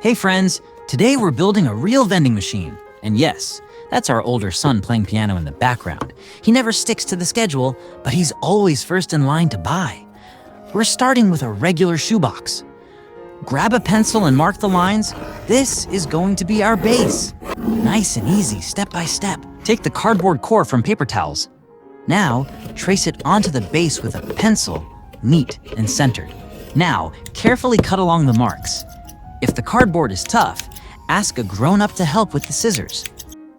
Hey friends, today we're building a real vending machine. And yes, that's our older son playing piano in the background. He never sticks to the schedule, but he's always first in line to buy. We're starting with a regular shoebox. Grab a pencil and mark the lines. This is going to be our base. Nice and easy, step by step. Take the cardboard core from paper towels. Now, trace it onto the base with a pencil, neat and centered. Now, carefully cut along the marks. If the cardboard is tough, ask a grown-up to help with the scissors.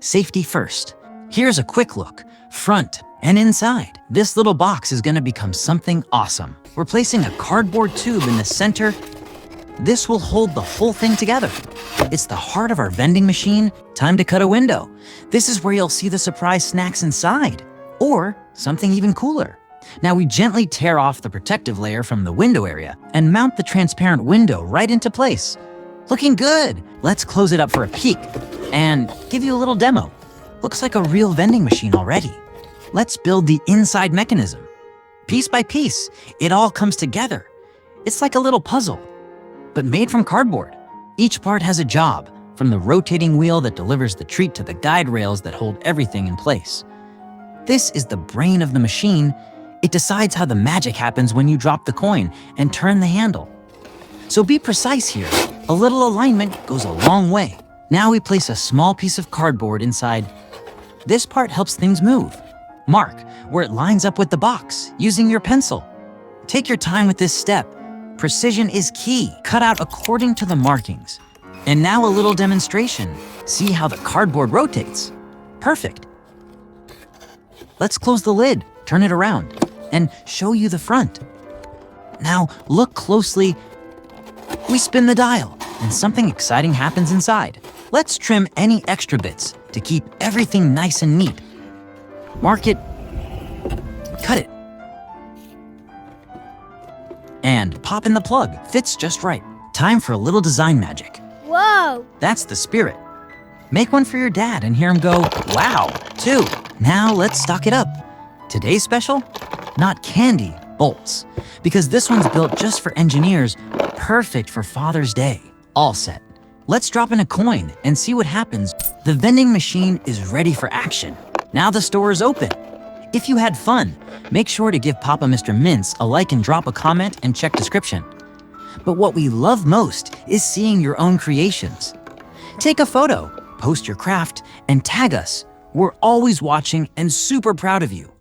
Safety first. Here's a quick look, front and inside. This little box is gonna become something awesome. We're placing a cardboard tube in the center. This will hold the whole thing together. It's the heart of our vending machine. Time to cut a window. This is where you'll see the surprise snacks inside, or something even cooler. Now we gently tear off the protective layer from the window area and mount the transparent window right into place. Looking good. Let's close it up for a peek and give you a little demo. Looks like a real vending machine already. Let's build the inside mechanism. Piece by piece, it all comes together. It's like a little puzzle, but made from cardboard. Each part has a job, from the rotating wheel that delivers the treat to the guide rails that hold everything in place. This is the brain of the machine. It decides how the magic happens when you drop the coin and turn the handle. So be precise here. A little alignment goes a long way. Now we place a small piece of cardboard inside. This part helps things move. Mark where it lines up with the box using your pencil. Take your time with this step. Precision is key. Cut out according to the markings. And now a little demonstration. See how the cardboard rotates. Perfect. Let's close the lid, turn it around, and show you the front. Now look closely. We spin the dial, and something exciting happens inside. Let's trim any extra bits to keep everything nice and neat. Mark it, cut it, and pop in the plug. Fits just right. Time for a little design magic. Whoa! That's the spirit. Make one for your dad and hear him go, wow, too. Now let's stock it up. Today's special? Not candy, bolts. Because this one's built just for engineers, perfect for Father's Day. All set. Let's drop in a coin and see what happens. The vending machine is ready for action. Now the store is open. If you had fun, make sure to give Papa Mr. Mince a like and drop a comment and check description. But what we love most is seeing your own creations. Take a photo, post your craft, and tag us. We're always watching and super proud of you.